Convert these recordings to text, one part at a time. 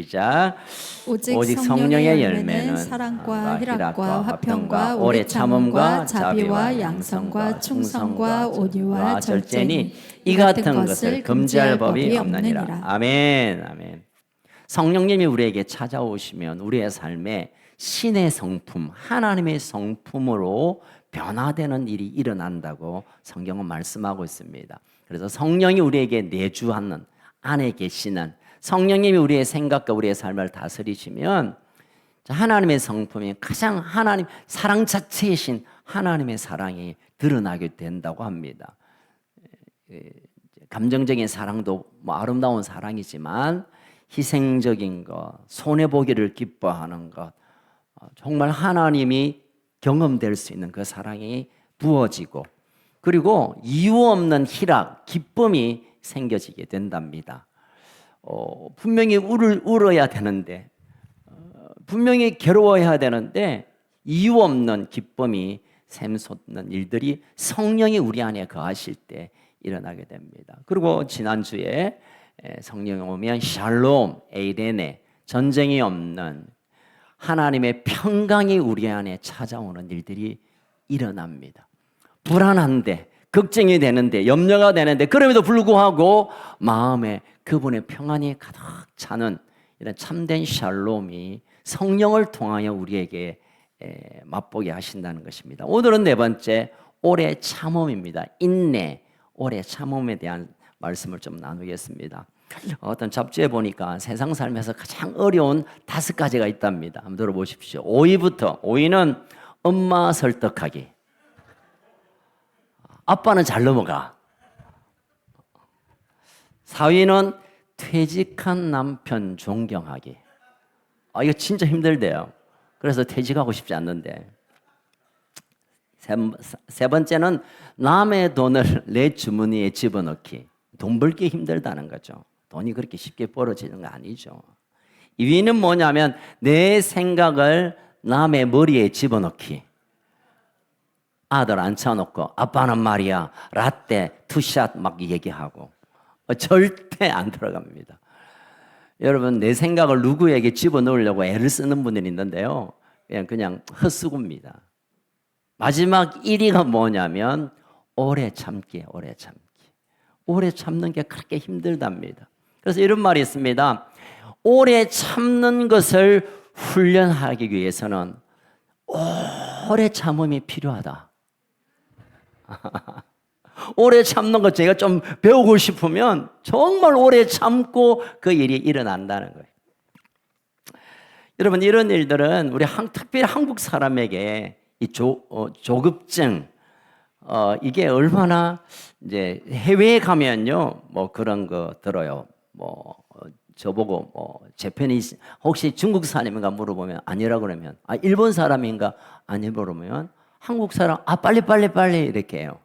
시작. 오직 성령의 열매는 사랑과 희락과 화평과 오래 참음과 자비와 양성과 충성과 온유와 절제니 이 같은 것을 금지할 법이 없느니라. 아멘. 아멘. 성령님이 우리에게 찾아오시면 우리의 삶에 신의 성품, 하나님의 성품으로 변화되는 일이 일어난다고 성경은 말씀하고 있습니다. 그래서 성령이 우리에게 내주하는 안에 계시는 성령님이 우리의 생각과 우리의 삶을 다스리시면 하나님의 성품이 가장 하나님 사랑 자체이신 하나님의 사랑이 드러나게 된다고 합니다. 감정적인 사랑도 뭐 아름다운 사랑이지만 희생적인 것, 손해보기를 기뻐하는 것, 정말 하나님이 경험될 수 있는 그 사랑이 부어지고 그리고 이유 없는 희락, 기쁨이 생겨지게 된답니다. 분명히 울어야 되는데 분명히 괴로워해야 되는데 이유 없는 기쁨이 샘솟는 일들이 성령이 우리 안에 거하실 때 일어나게 됩니다. 그리고 지난주에 성령이 오면 샬롬, 에이레네, 전쟁이 없는 하나님의 평강이 우리 안에 찾아오는 일들이 일어납니다. 불안한데, 걱정이 되는데, 염려가 되는데 그럼에도 불구하고 마음에 그분의 평안이 가득 차는 이런 참된 샬롬이 성령을 통하여 우리에게 맛보게 하신다는 것입니다. 오늘은 네 번째 오래 참음입니다. 인내, 오래 참음에 대한 말씀을 좀 나누겠습니다. 어떤 잡지에 보니까 세상 삶에서 가장 어려운 5가지가 있답니다. 한번 들어보십시오. 5위부터 5위는 엄마 설득하기. 아빠는 잘 넘어가. 4위는 퇴직한 남편 존경하기. 이거 진짜 힘들대요. 그래서 퇴직하고 싶지 않는데. 세 번째는 남의 돈을 내 주머니에 집어넣기. 돈 벌기 힘들다는 거죠. 돈이 그렇게 쉽게 벌어지는 거 아니죠. 2위는 뭐냐면 내 생각을 남의 머리에 집어넣기. 아들 앉혀놓고 아빠는 말이야 라떼 투샷 막 얘기하고 절대 안 들어갑니다. 여러분 내 생각을 누구에게 집어넣으려고 애를 쓰는 분들이 있는데요. 그냥 헛수고입니다. 마지막 1위가 뭐냐면 오래 참기, 오래 참기. 오래 참는 게 그렇게 힘들답니다. 그래서 이런 말이 있습니다. 오래 참는 것을 훈련하기 위해서는 오래 참음이 필요하다. 오래 참는 것 제가 좀 배우고 싶으면 정말 오래 참고 그 일이 일어난다는 거예요. 여러분 이런 일들은 우리 특별히 한국 사람에게 이 조급증 이게 얼마나 이제 해외에 가면요 뭐 그런 거 들어요. 뭐 저보고 뭐 제 편이 혹시 중국 사람인가 물어보면 아니라 그러면 일본 사람인가 아니 물어보면 한국 사람 빨리 이렇게 해요.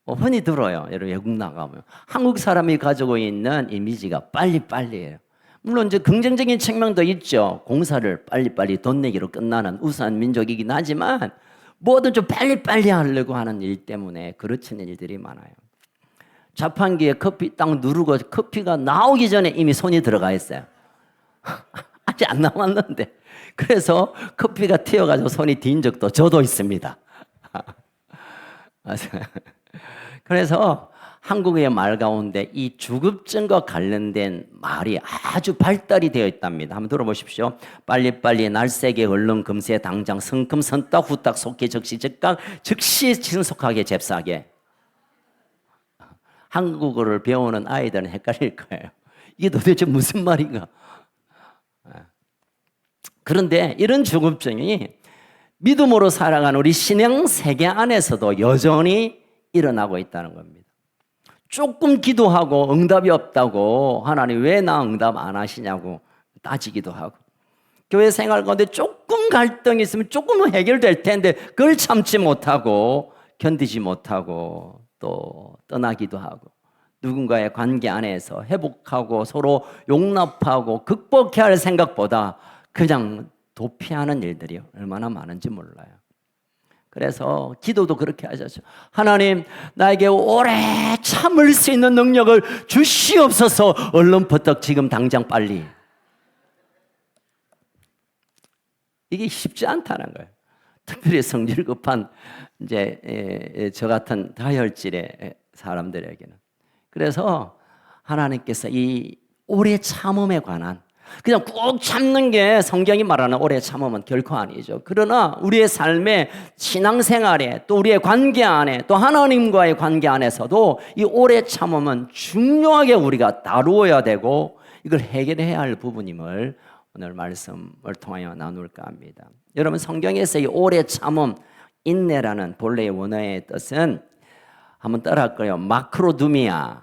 흔히 들어요. 여러분 외국 나가면 한국 사람이 가지고 있는 이미지가 빨리예요. 물론 이제 긍정적인 측면도 있죠. 공사를 빨리 돈 내기로 끝나는 우수한 민족이긴 하지만 뭐든 좀 빨리 하려고 하는 일 때문에 그르치는 일들이 많아요. 자판기에 커피 딱 누르고 커피가 나오기 전에 이미 손이 들어가 있어요. 아직 안 나왔는데. 그래서 커피가 튀어가지고 손이 딘 적도 저도 있습니다. 그래서 한국의 말 가운데 이 주급증과 관련된 말이 아주 발달이 되어 있답니다. 한번 들어보십시오. 빨리 날쌔게 얼른 금세 당장 성금 선딱 후딱 속히 적시 즉각 즉시 신속하게 잽싸게. 한국어를 배우는 아이들은 헷갈릴 거예요. 이게 도대체 무슨 말인가? 그런데 이런 주급증이 믿음으로 살아가는 우리 신앙 세계 안에서도 여전히 일어나고 있다는 겁니다. 조금 기도하고 응답이 없다고 하나님 왜 나 응답 안 하시냐고 따지기도 하고 교회 생활 가운데 조금 갈등이 있으면 조금은 해결될 텐데 그걸 참지 못하고 견디지 못하고 또 떠나기도 하고 누군가의 관계 안에서 회복하고 서로 용납하고 극복해야 할 생각보다 그냥 도피하는 일들이 얼마나 많은지 몰라요. 그래서 기도도 그렇게 하셨죠. 하나님 나에게 오래 참을 수 있는 능력을 주시옵소서. 얼른 버떡 지금 당장 빨리. 이게 쉽지 않다는 거예요. 특별히 성질 급한 이제 저 같은 다혈질의 사람들에게는. 그래서 하나님께서 이 오래 참음에 관한, 그냥 꾹 참는 게 성경이 말하는 오래 참음은 결코 아니죠. 그러나 우리의 삶의 신앙생활에, 또 우리의 관계 안에, 또 하나님과의 관계 안에서도 이 오래 참음은 중요하게 우리가 다루어야 되고 이걸 해결해야 할 부분임을 오늘 말씀을 통하여 나눌까 합니다. 여러분, 성경에서 이 오래 참음, 인내라는 본래의 원어의 뜻은 한번 따라할 거예요. 마크로두미아.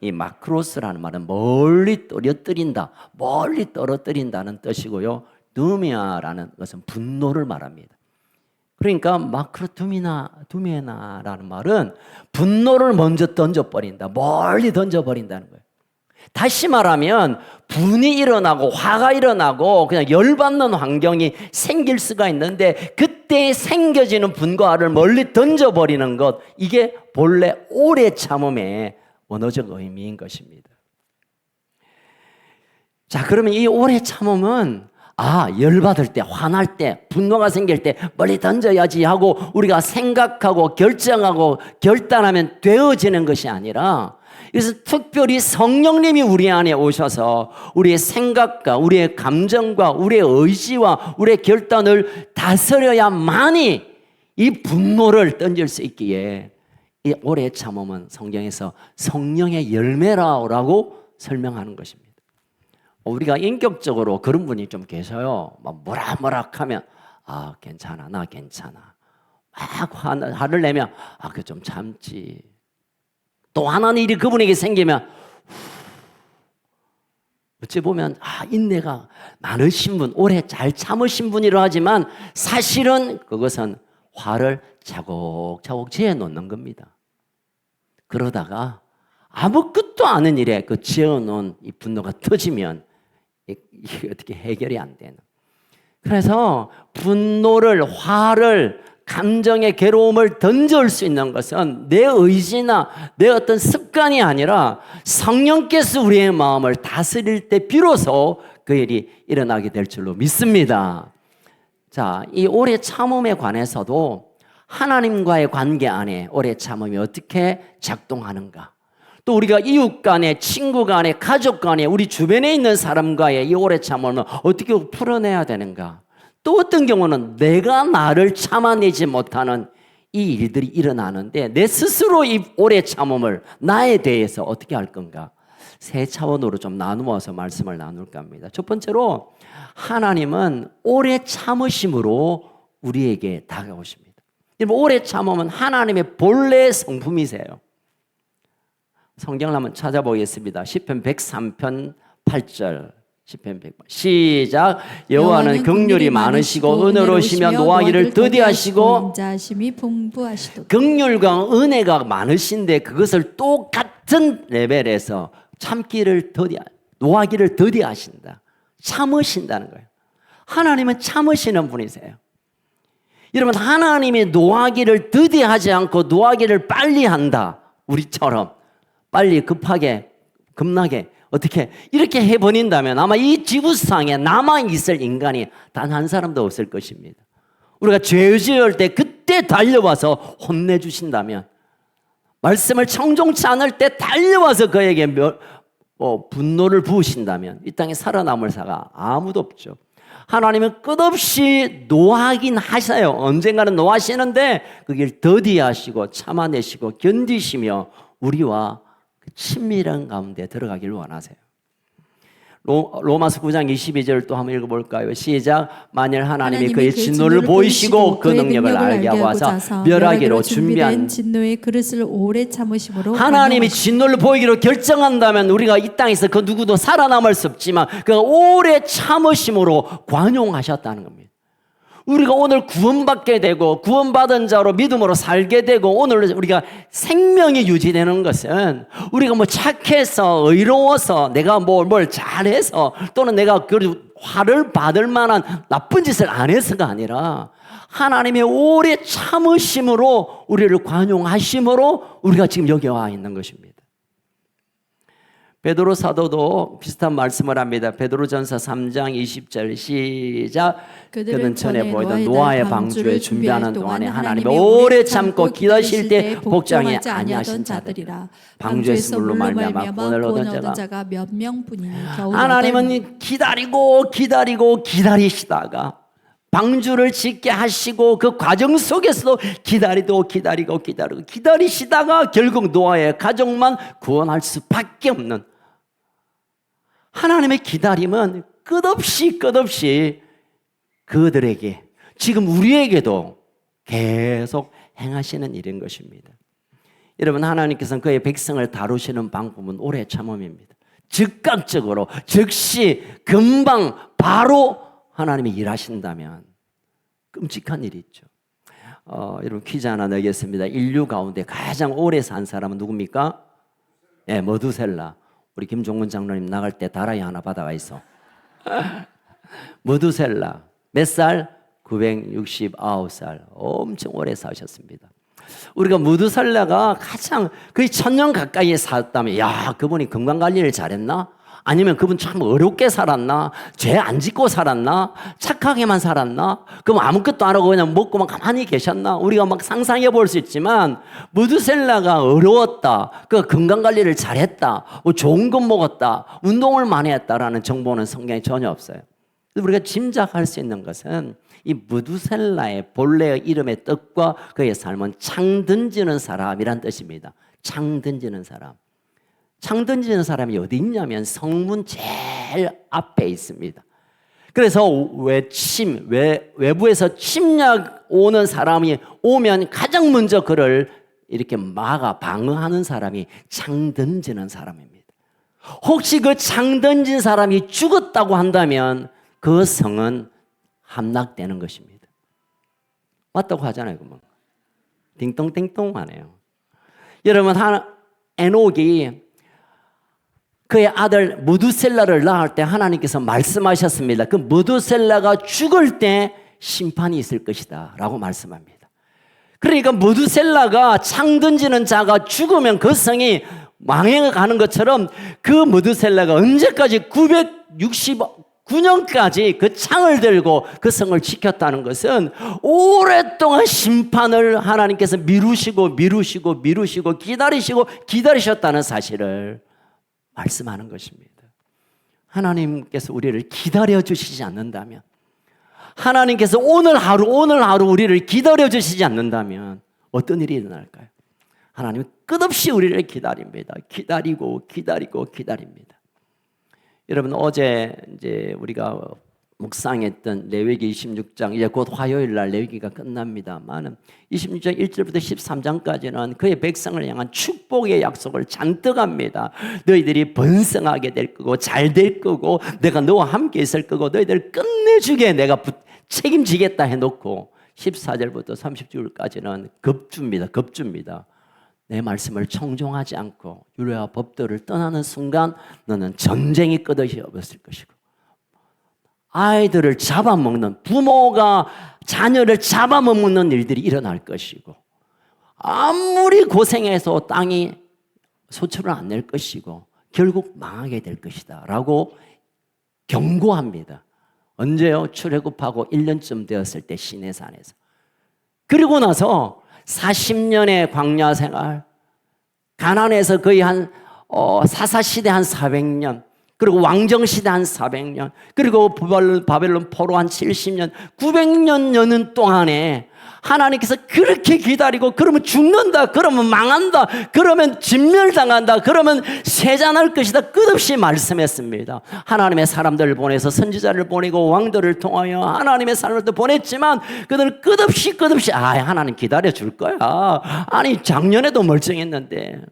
이 마크로스라는 말은 멀리 떨어뜨린다, 멀리 떨어뜨린다는 뜻이고요. 두미아라는 것은 분노를 말합니다. 그러니까 마크로두미나라는 말은 분노를 먼저 던져버린다, 멀리 던져버린다는 거예요. 다시 말하면 분이 일어나고 화가 일어나고 그냥 열받는 환경이 생길 수가 있는데 그때 생겨지는 분과 화를 멀리 던져버리는 것, 이게 본래 오래 참음의 원어적 의미인 것입니다. 자, 그러면 이 오래 참음은 열받을 때, 화날 때, 분노가 생길 때 멀리 던져야지 하고 우리가 생각하고 결정하고 결단하면 되어지는 것이 아니라, 그래서 특별히 성령님이 우리 안에 오셔서 우리의 생각과 우리의 감정과 우리의 의지와 우리의 결단을 다스려야만이 이 분노를 던질 수 있기에 이 오래 참음은 성경에서 성령의 열매라고 설명하는 것입니다. 우리가 인격적으로 그런 분이 좀 계셔요. 막 모락모락하면 괜찮아, 나 괜찮아. 막 화를 내면 그 좀 참지. 또 하나는 일이 그분에게 생기면 어찌 보면 인내가 많으신 분, 오래 잘 참으신 분이라 하지만 사실은 그것은 화를 차곡차곡 지어놓는 겁니다. 그러다가 아무 끝도 아닌 일에 그 지어놓은 이 분노가 터지면 이게 어떻게 해결이 안 되는. 그래서 분노를, 화를, 감정의 괴로움을 던져올 수 있는 것은 내 의지나 내 어떤 습관이 아니라 성령께서 우리의 마음을 다스릴 때 비로소 그 일이 일어나게 될 줄로 믿습니다. 자, 이 오래 참음에 관해서도 하나님과의 관계 안에 오래 참음이 어떻게 작동하는가, 또 우리가 이웃 간에, 친구 간에, 가족 간에, 우리 주변에 있는 사람과의 이 오래 참음을 어떻게 풀어내야 되는가, 또 어떤 경우는 내가 나를 참아내지 못하는 이 일들이 일어나는데 내 스스로 이 오래 참음을 나에 대해서 어떻게 할 건가, 세 차원으로 좀 나누어서 말씀을 나눌까 합니다. 첫 번째로, 하나님은 오래 참으심으로 우리에게 다가오십니다. 오래 참으면 하나님의 본래 성품이세요. 성경을 한번 찾아보겠습니다. 시편 103편 8절. 시편 100번 시작. 여호와는 긍휼이 많으시고 은혜로우시며 노하기를 더디하시고 인자하심이 풍부하시도다. 긍휼과 은혜가 많으신데 그것을 똑같은 레벨에서 참기를 노하기를 더디하신다, 참으신다는 거예요. 하나님은 참으시는 분이세요. 여러분, 하나님이 노하기를 더디하지 않고 노하기를 빨리 한다, 우리처럼 빨리 급하게 급나게 어떻게 이렇게 해버린다면 아마 이 지구상에 남아있을 인간이 단 한 사람도 없을 것입니다. 우리가 죄 지을 때 그때 달려와서 혼내주신다면, 말씀을 청종치 않을 때 달려와서 그에게 분노를 부으신다면 이 땅에 살아남을 사가 아무도 없죠. 하나님은 끝없이 노하긴 하셔요. 언젠가는 노하시는데 그 길 더디하시고 참아내시고 견디시며 우리와 친밀한 가운데 들어가기를 원하세요. 로마서 9장 22절 또 한번 읽어볼까요? 시작. 만일 하나님이 그의 진노를 보이시고 그 능력을 알게 하고 하사 멸하기로 준비한 진노의 그릇을 오래 참으심으로, 하나님이 진노를 보이기로 결정한다면 우리가 이 땅에서 그 누구도 살아남을 수 없지만 그 오래 참으심으로 관용하셨다는 겁니다. 우리가 오늘 구원받게 되고 구원받은 자로 믿음으로 살게 되고 오늘 우리가 생명이 유지되는 것은 우리가 뭐 착해서 의로워서 내가 뭘 잘해서 또는 내가 그 화를 받을 만한 나쁜 짓을 안 해서가 아니라 하나님의 오래 참으심으로 우리를 관용하심으로 우리가 지금 여기 와 있는 것입니다. 베드로 사도도 비슷한 말씀을 합니다. 베드로전서 3장 20절 시작. 그는 전에 보이던 노아의 방주를 준비하는 동안에 하나님이 오래 참고 기다리실 때 복종하지 아니하신 자들이라. 방주에서 물로 말미암아 구원을 얻은 자가 몇 명뿐이니 겨우 하나님은 기다리고 기다리시다가 방주를 짓게 하시고 그 과정 속에서도 기다리시다가 결국 노아의 가족만 구원할 수밖에 없는 하나님의 기다림은 끝없이 그들에게 지금 우리에게도 계속 행하시는 일인 것입니다. 여러분, 하나님께서는 그의 백성을 다루시는 방법은 오래 참음입니다. 즉각적으로 즉시 금방 바로 하나님이 일하신다면 끔찍한 일이 있죠. 여러분, 퀴즈 하나 내겠습니다. 인류 가운데 가장 오래 산 사람은 누굽니까? 네, 머두셀라. 우리 김종문 장로님 나갈 때 다라이 하나 받아가 있어. 머두셀라 몇 살? 969살. 엄청 오래 사셨습니다. 우리가 머두셀라가 가장 거의 1000년 가까이 살았다면, 야, 그분이 건강관리를 잘했나? 아니면 그분 참 어렵게 살았나? 죄 안 짓고 살았나? 착하게만 살았나? 그럼 아무것도 안 하고 그냥 먹고만 가만히 계셨나? 우리가 막 상상해 볼 수 있지만 무드셀라가 어려웠다, 그 건강관리를 잘했다, 뭐 좋은 것 먹었다, 운동을 많이 했다라는 정보는 성경에 전혀 없어요. 우리가 짐작할 수 있는 것은 이 무드셀라의 본래의 이름의 뜻과 그의 삶은 창 던지는 사람이란 뜻입니다. 창 던지는 사람. 창 던지는 사람이 어디 있냐면 성문 제일 앞에 있습니다. 그래서 외부에서 침략 오는 사람이 오면 가장 먼저 그를 이렇게 방어하는 사람이 창 던지는 사람입니다. 혹시 그 창 던진 사람이 죽었다고 한다면 그 성은 함락되는 것입니다. 맞다고 하잖아요. 그러면 띵동띵동 하네요. 여러분, 에녹이 그의 아들 무두셀라를 낳을 때 하나님께서 말씀하셨습니다. 그 무두셀라가 죽을 때 심판이 있을 것이다 라고 말씀합니다. 그러니까 무두셀라가 창 던지는 자가 죽으면 그 성이 망해가는 것처럼 그 무두셀라가 언제까지 969년까지 그 창을 들고 그 성을 지켰다는 것은 오랫동안 심판을 하나님께서 미루시고 기다리셨다는 사실을 말씀하는 것입니다. 하나님께서 우리를 기다려 주시지 않는다면, 하나님께서 오늘 하루 우리를 기다려 주시지 않는다면 어떤 일이 일어날까요? 하나님은 끝없이 우리를 기다립니다. 기다립니다. 여러분, 어제 이제 우리가 묵상했던 레위기 26장, 이제 곧 화요일 날 레위기가 끝납니다만 26장 1절부터 13장까지는 그의 백성을 향한 축복의 약속을 잔뜩 합니다. 너희들이 번성하게 될 거고 잘 될 거고 내가 너와 함께 있을 거고 너희들 끝내주게 내가 책임지겠다 해놓고 14절부터 30절까지는 겁줍니다. 내 말씀을 청종하지 않고 율례와 법도를 떠나는 순간 너는 전쟁이 끝없이 없을 것이고, 아이들을 잡아먹는, 부모가 자녀를 잡아먹는 일들이 일어날 것이고, 아무리 고생해서 땅이 소출을 안 낼 것이고 결국 망하게 될 것이다 라고 경고합니다. 언제요? 출애굽하고 1년쯤 되었을 때 시내산에서. 그리고 나서 40년의 광야 생활, 가나안에서 거의 사사시대 한 400년, 그리고 왕정시대 한 400년, 그리고 바벨론 포로 한 70년, 900년 여는 동안에 하나님께서 그렇게 기다리고, 그러면 죽는다, 그러면 망한다, 그러면 진멸당한다, 그러면 세잔할 것이다 끝없이 말씀했습니다. 하나님의 사람들을 보내서 선지자를 보내고 왕들을 통하여 하나님의 사람들도 보냈지만 그들은 끝없이 하나님 기다려줄 거야. 아니 작년에도 멀쩡했는데,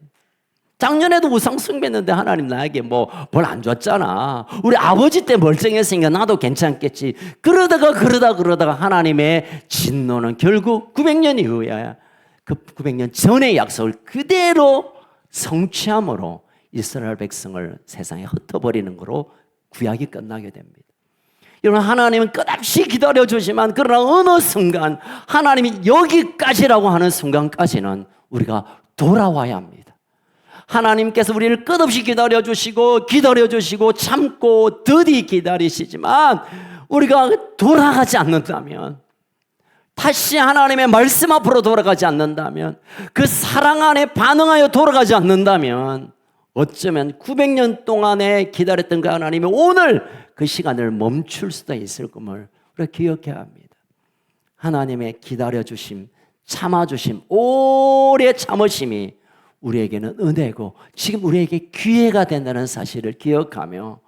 작년에도 우상 숭배했는데 하나님 나에게 뭐 벌 안 줬잖아. 우리 아버지 때 멀쩡했으니까 나도 괜찮겠지. 그러다가 하나님의 진노는 결국 900년 이후에 그 900년 전의 약속을 그대로 성취함으로 이스라엘 백성을 세상에 흩어버리는 거로 구약이 끝나게 됩니다. 여러분, 하나님은 끝없이 기다려주지만 그러나 어느 순간 하나님이 여기까지라고 하는 순간까지는 우리가 돌아와야 합니다. 하나님께서 우리를 끝없이 기다려주시고 참고 더디 기다리시지만 우리가 돌아가지 않는다면, 다시 하나님의 말씀 앞으로 돌아가지 않는다면, 그 사랑 안에 반응하여 돌아가지 않는다면 어쩌면 900년 동안에 기다렸던 그 하나님이 오늘 그 시간을 멈출 수도 있을 것을 우리가 기억해야 합니다. 하나님의 기다려주심, 참아주심, 오래 참으심이 우리에게는 은혜고 지금 우리에게 기회가 된다는 사실을 기억하며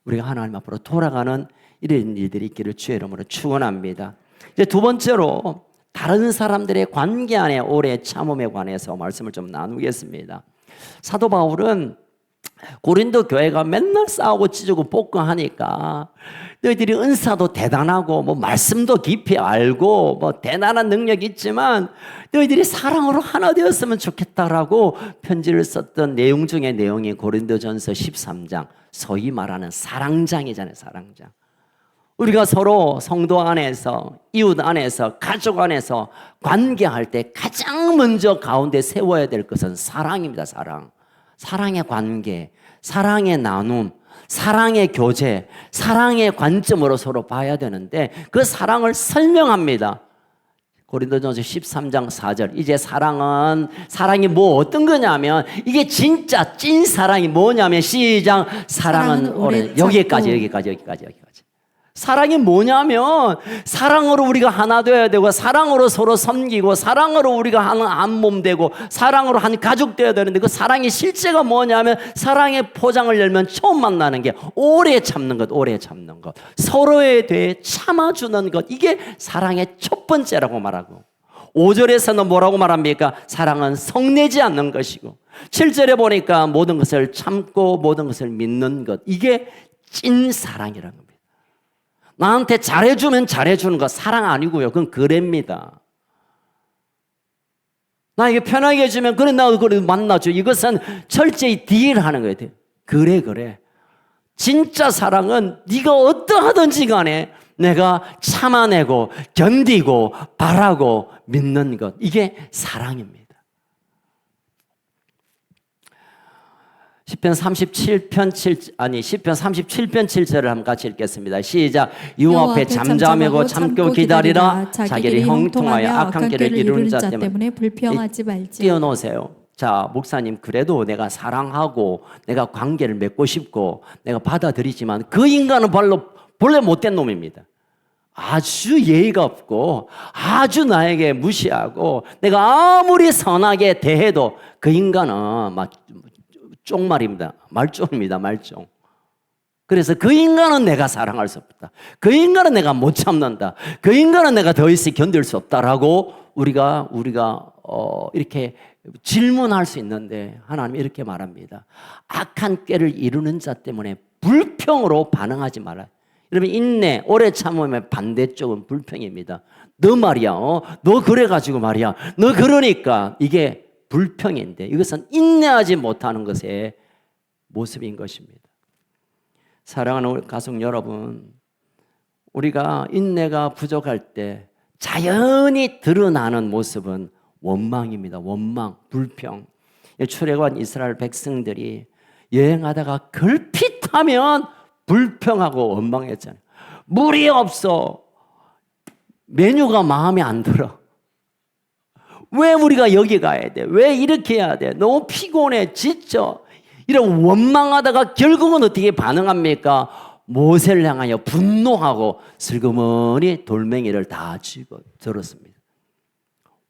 우리가 하나님 앞으로 돌아가는 이런 일들이 있기를 주의 이름으로 축원합니다. 이제 두 번째로 다른 사람들의 관계 안에 오래 참음에 관해서 말씀을 좀 나누겠습니다. 사도 바울은 고린도 교회가 맨날 싸우고 찢고 볶고 하니까 너희들이 은사도 대단하고 뭐 말씀도 깊이 알고 뭐 대단한 능력이 있지만 너희들이 사랑으로 하나 되었으면 좋겠다라고 편지를 썼던 내용 중에 내용이 고린도전서 13장, 소위 말하는 사랑장이잖아요. 사랑장. 우리가 서로 성도 안에서, 이웃 안에서, 가족 안에서 관계할 때 가장 먼저 가운데 세워야 될 것은 사랑입니다. 사랑. 사랑의 관계, 사랑의 나눔, 사랑의 교제, 사랑의 관점으로 서로 봐야 되는데 그 사랑을 설명합니다. 고린도전서 13장 4절. 이제 사랑이 뭐 어떤 거냐면, 이게 진짜 찐 사랑이 뭐냐면, 시작. 사랑은 오래. 여기까지. 사랑이 뭐냐면 사랑으로 우리가 하나 되어야 되고, 사랑으로 서로 섬기고, 사랑으로 우리가 한 몸 되고, 사랑으로 한 가족 되어야 되는데, 그 사랑의 실제가 뭐냐면 사랑의 포장을 열면 처음 만나는 게 오래 참는 것, 서로에 대해 참아주는 것, 이게 사랑의 첫 번째라고 말하고, 5절에서는 뭐라고 말합니까? 사랑은 성내지 않는 것이고, 7절에 보니까 모든 것을 참고 모든 것을 믿는 것, 이게 찐 사랑이라는 겁니다. 나한테 잘해주면 잘해주는 거 사랑 아니고요. 그건 거래입니다. 나에게 편하게 해주면 그래 나도 그래 만나줘. 이것은 철저히 딜하는 거예요. 그래. 진짜 사랑은 네가 어떠하든지 간에 내가 참아내고 견디고 바라고 믿는 것, 이게 사랑입니다. 시편 37편 7절을 한번 같이 읽겠습니다. 시작. 여호와 앞에 잠잠하고 참고 기다리라. 자기를 형통하여 악한 길을 이루는 자 때문에 불평하지 말지. 띄워놓으세요. 자, 목사님, 그래도 내가 사랑하고 내가 관계를 맺고 싶고 내가 받아들이지만 그 인간은 본래 못된 놈입니다. 아주 예의가 없고 아주 나에게 무시하고 내가 아무리 선하게 대해도 그 인간은 막 쫑말입니다. 말종입니다. 말종. 그래서 그 인간은 내가 사랑할 수 없다. 그 인간은 내가 못 참는다. 그 인간은 내가 더 이상 견딜 수 없다라고 우리가 이렇게 질문할 수 있는데, 하나님이 이렇게 말합니다. 악한 꾀를 이루는 자 때문에 불평으로 반응하지 마라. 여러분, 인내, 오래 참음의 반대쪽은 불평입니다. 너 말이야, 너 그래가지고 말이야, 너 그러니까, 이게 불평인데 이것은 인내하지 못하는 것의 모습인 것입니다. 사랑하는 가족 여러분, 우리가 인내가 부족할 때 자연히 드러나는 모습은 원망입니다. 원망, 불평. 출애굽한 이스라엘 백성들이 여행하다가 걸핏하면 불평하고 원망했잖아요. 물이 없어. 메뉴가 마음에 안 들어. 왜 우리가 여기 가야 돼? 왜 이렇게 해야 돼? 너무 피곤해, 지쳐. 이런 원망하다가 결국은 어떻게 반응합니까? 모세를 향하여 분노하고 슬그머니 돌멩이를 다 쥐고 들었습니다.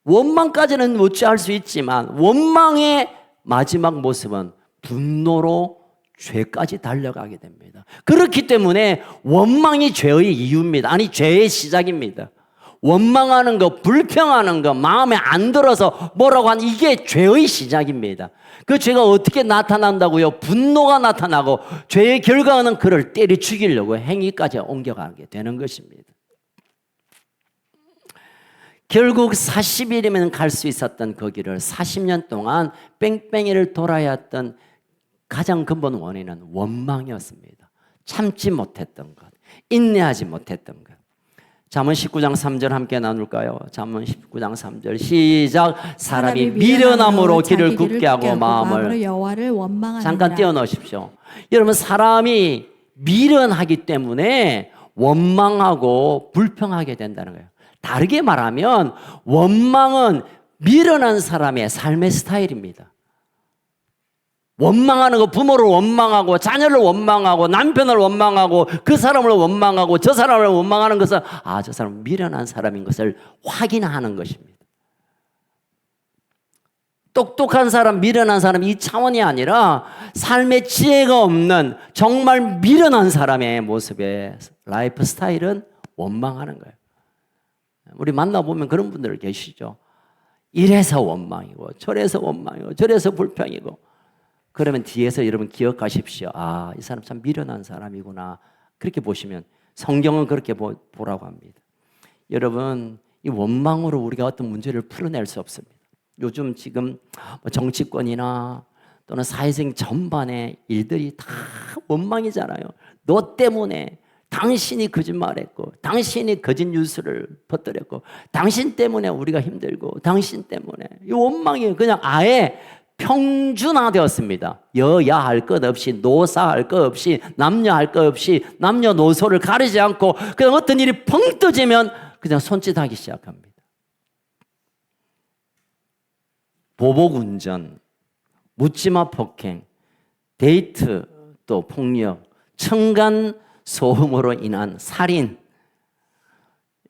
원망까지는 어찌할 수 있지만 원망의 마지막 모습은 분노로 죄까지 달려가게 됩니다. 그렇기 때문에 원망이 죄의 이유입니다. 아니, 죄의 시작입니다. 원망하는 거, 불평하는 거, 마음에 안 들어서 뭐라고 하는, 이게 죄의 시작입니다. 그 죄가 어떻게 나타난다고요? 분노가 나타나고 죄의 결과는 그를 때려 죽이려고 행위까지 옮겨가게 되는 것입니다. 결국 40일이면 갈 수 있었던 그 길을 40년 동안 뺑뺑이를 돌아야 했던 가장 근본 원인은 원망이었습니다. 참지 못했던 것, 인내하지 못했던 것. 잠언 19장 3절 함께 나눌까요? 잠언 19장 3절 시작. 사람이 미련함으로 길을 굳게 하고 마음을 여호와를 원망하느니라. 잠깐 띄워넣으십시오. 여러분, 사람이 미련하기 때문에 원망하고 불평하게 된다는 거예요. 다르게 말하면 원망은 미련한 사람의 삶의 스타일입니다. 원망하는 거, 부모를 원망하고 자녀를 원망하고 남편을 원망하고 그 사람을 원망하고 저 사람을 원망하는 것은 저 사람은 미련한 사람인 것을 확인하는 것입니다. 똑똑한 사람, 미련한 사람 이 차원이 아니라 삶의 지혜가 없는 정말 미련한 사람의 모습의 라이프 스타일은 원망하는 거예요. 우리 만나보면 그런 분들 계시죠. 이래서 원망이고 저래서 원망이고 저래서 불평이고. 그러면 뒤에서 여러분 기억하십시오. 이 사람 참 미련한 사람이구나. 그렇게 보시면 성경은 그렇게 보라고 합니다. 여러분, 이 원망으로 우리가 어떤 문제를 풀어낼 수 없습니다. 요즘 지금 정치권이나 또는 사회생 전반의 일들이 다 원망이잖아요. 너 때문에 당신이 거짓말했고 당신이 거짓 뉴스를 퍼뜨렸고 당신 때문에 우리가 힘들고 당신 때문에 이 원망이 그냥 아예 평준화되었습니다. 여야 할 것 없이 노사 할 것 없이 남녀 할 것 없이 남녀노소를 가리지 않고 그냥 어떤 일이 펑 떠지면 그냥 손짓하기 시작합니다. 보복운전, 묻지마 폭행, 데이트 또 폭력, 층간 소음으로 인한 살인.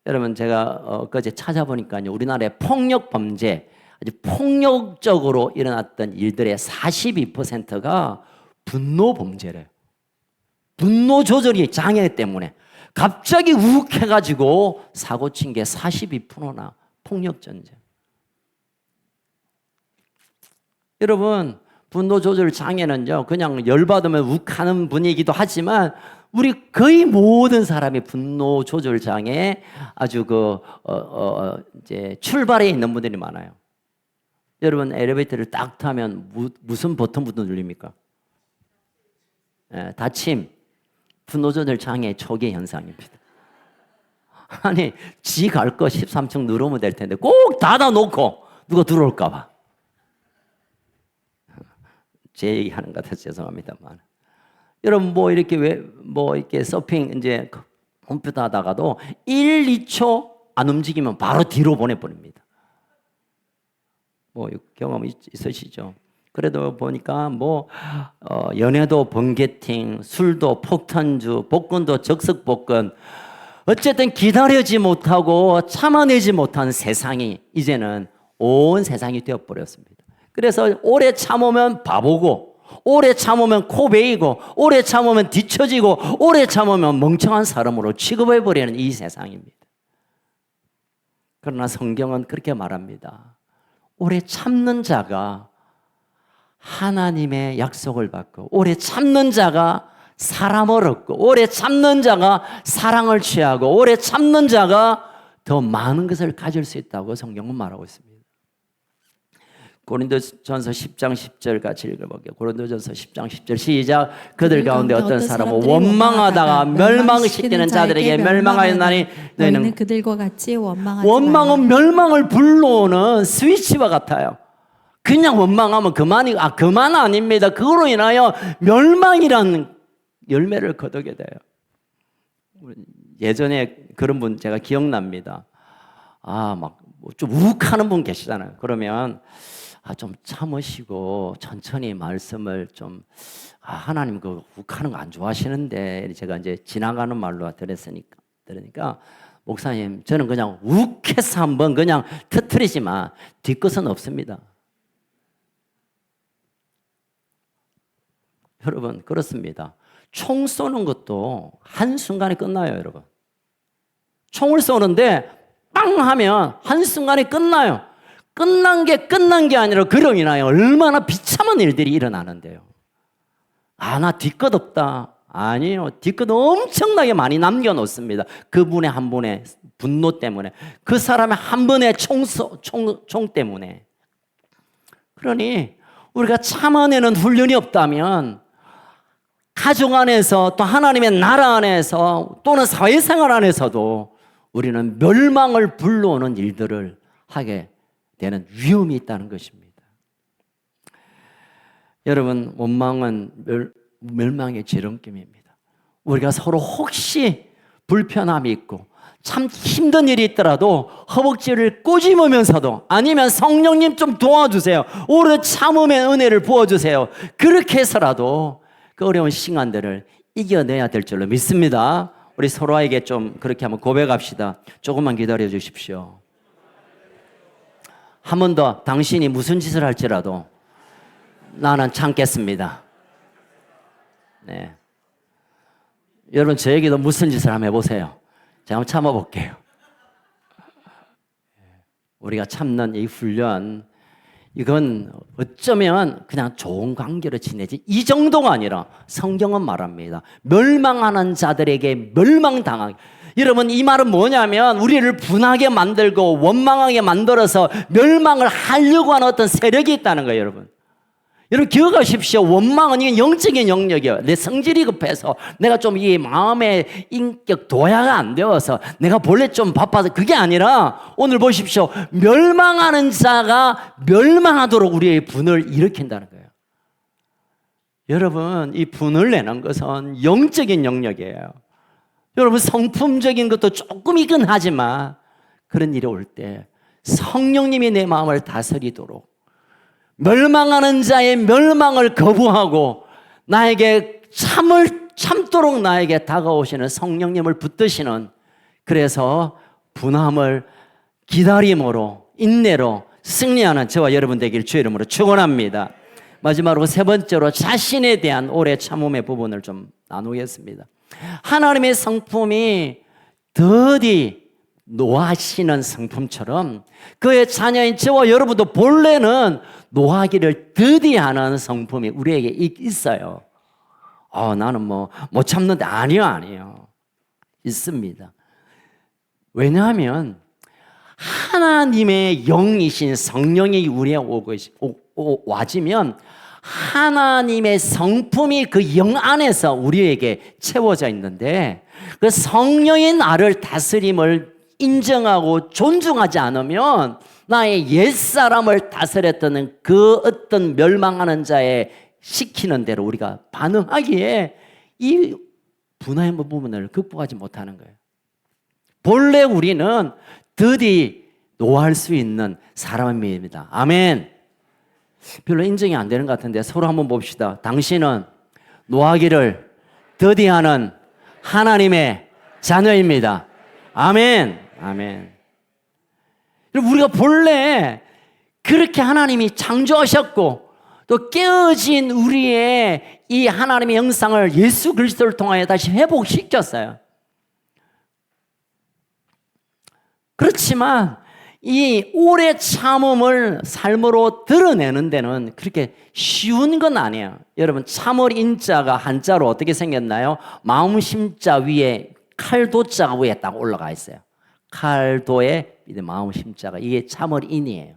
여러분, 제가 엊그제 찾아보니까요, 우리나라의 폭력 범죄, 아주 폭력적으로 일어났던 일들의 42%가 분노 범죄래요. 분노 조절이 장애 때문에 갑자기 욱해가지고 사고 친 게 42%나 폭력 전쟁. 여러분, 분노 조절 장애는요, 그냥 열받으면 욱하는 분이기도 하지만 우리 거의 모든 사람이 분노 조절 장애 아주 이제 출발해 있는 분들이 많아요. 여러분, 엘리베이터를 딱 타면 무슨 버튼부터 눌립니까? 닫힘, 분노 조절 장애 초기 현상입니다. 아니, 지 갈 거 13층 누르면 될 텐데 꼭 닫아놓고 누가 들어올까 봐. 제 얘기하는 것 같아서 죄송합니다만. 여러분, 이렇게 서핑 이제 컴퓨터 하다가도 1, 2초 안 움직이면 바로 뒤로 보내버립니다. 경험 있으시죠? 그래도 보니까 연애도 번개팅, 술도 폭탄주, 복근도 적석복근, 어쨌든 기다리지 못하고 참아내지 못한 세상이 이제는 온 세상이 되어버렸습니다. 그래서 오래 참으면 바보고, 오래 참으면 코베이고, 오래 참으면 뒤처지고, 오래 참으면 멍청한 사람으로 취급해버리는 이 세상입니다. 그러나 성경은 그렇게 말합니다. 오래 참는 자가 하나님의 약속을 받고, 오래 참는 자가 사람을 얻고, 오래 참는 자가 사랑을 취하고, 오래 참는 자가 더 많은 것을 가질 수 있다고 성경은 말하고 있습니다. 고린도전서 10장 10절 같이 읽어볼게요. 고린도전서 10장 10절 시작. 그들 가운데 어떤 사람은 원망하다가 멸망시키는 자들에게 멸망하였나니 너희는 그들과 같이 원망하지 원망은 멸망을 불러오는 스위치와 같아요. 그냥 원망하면 그만 아닙니다. 그거로 인하여 멸망이라는 열매를 거두게 돼요. 예전에 그런 분 제가 기억납니다. 좀 욱하는 분 계시잖아요. 그러면 좀 참으시고 천천히 말씀을 좀 하나님 욱하는 거 안 좋아하시는데 제가 이제 지나가는 말로 들으니까 목사님, 저는 그냥 욱해서 한번 그냥 터뜨리지만 뒤끝은 없습니다. 여러분, 그렇습니다. 총 쏘는 것도 한순간에 끝나요, 여러분. 총을 쏘는데 빵 하면 한순간에 끝나요. 끝난 게 아니라 그로 인하여 얼마나 비참한 일들이 일어나는데요. 나 뒤끝 없다. 아니요. 뒤끝 엄청나게 많이 남겨놓습니다. 그분의 한 분의 분노 때문에, 그 사람의 한 번의 총 때문에. 그러니 우리가 참아내는 훈련이 없다면 가족 안에서 또 하나님의 나라 안에서 또는 사회생활 안에서도 우리는 멸망을 불러오는 일들을 하게 되는 위험이 있다는 것입니다. 여러분, 원망은 멸망의 지름길입니다. 우리가 서로 혹시 불편함이 있고 참 힘든 일이 있더라도 허벅지를 꼬집으면서도, 아니면 성령님 좀 도와주세요, 오래 참음의 은혜를 부어주세요, 그렇게 해서라도 그 어려운 시간들을 이겨내야 될 줄로 믿습니다. 우리 서로에게 좀 그렇게 한번 고백합시다. 조금만 기다려 주십시오. 한 번 더, 당신이 무슨 짓을 할지라도 나는 참겠습니다. 네. 여러분, 저에게도 무슨 짓을 한번 해보세요. 제가 한번 참아볼게요. 우리가 참는 이 훈련, 이건 어쩌면 그냥 좋은 관계로 지내지, 이 정도가 아니라 성경은 말합니다. 멸망하는 자들에게 멸망당하게. 여러분, 이 말은 뭐냐면 우리를 분하게 만들고 원망하게 만들어서 멸망을 하려고 하는 어떤 세력이 있다는 거예요. 여러분 기억하십시오. 원망은 이건 영적인 영역이에요. 내 성질이 급해서, 내가 좀 이 마음의 인격 도야가 안 되어서, 내가 본래 좀 바빠서, 그게 아니라 오늘 보십시오. 멸망하는 자가 멸망하도록 우리의 분을 일으킨다는 거예요. 여러분, 이 분을 내는 것은 영적인 영역이에요. 여러분, 성품적인 것도 조금이긴 하지만 그런 일이 올 때 성령님이 내 마음을 다스리도록, 멸망하는 자의 멸망을 거부하고 나에게 참도록 나에게 다가오시는 성령님을 붙드시는, 그래서 분함을 기다림으로, 인내로 승리하는 저와 여러분 되길 주의 이름으로 축원합니다. 마지막으로 세 번째로 자신에 대한 오래 참음의 부분을 좀 나누겠습니다. 하나님의 성품이 더디 노하시는 성품처럼 그의 자녀인 저와 여러분도 본래는 노하기를 더디하는 성품이 우리에게 있어요. 나는 못 참는데. 아니요. 있습니다. 왜냐하면 하나님의 영이신 성령이 우리에 와지면 하나님의 성품이 그 영 안에서 우리에게 채워져 있는데, 그 성령의 나를 다스림을 인정하고 존중하지 않으면 나의 옛사람을 다스렸던 그 어떤 멸망하는 자의 시키는 대로 우리가 반응하기에 이 분화의 부분을 극복하지 못하는 거예요. 본래 우리는 더디 노할 수 있는 사람입니다. 아멘. 별로 인정이 안 되는 것 같은데 서로 한번 봅시다. 당신은 노하기를 더디하는 하나님의 자녀입니다. 아멘. 아멘. 우리가 본래 그렇게 하나님이 창조하셨고, 또 깨어진 우리의 이 하나님의 형상을 예수 그리스도를 통하여 다시 회복시켰어요. 그렇지만 이 오래 참음을 삶으로 드러내는 데는 그렇게 쉬운 건 아니에요. 여러분, 참을 인자가 한자로 어떻게 생겼나요? 마음심자 위에 칼도자가 위에 딱 올라가 있어요. 칼도에 마음심자가, 이게 참을 인이에요.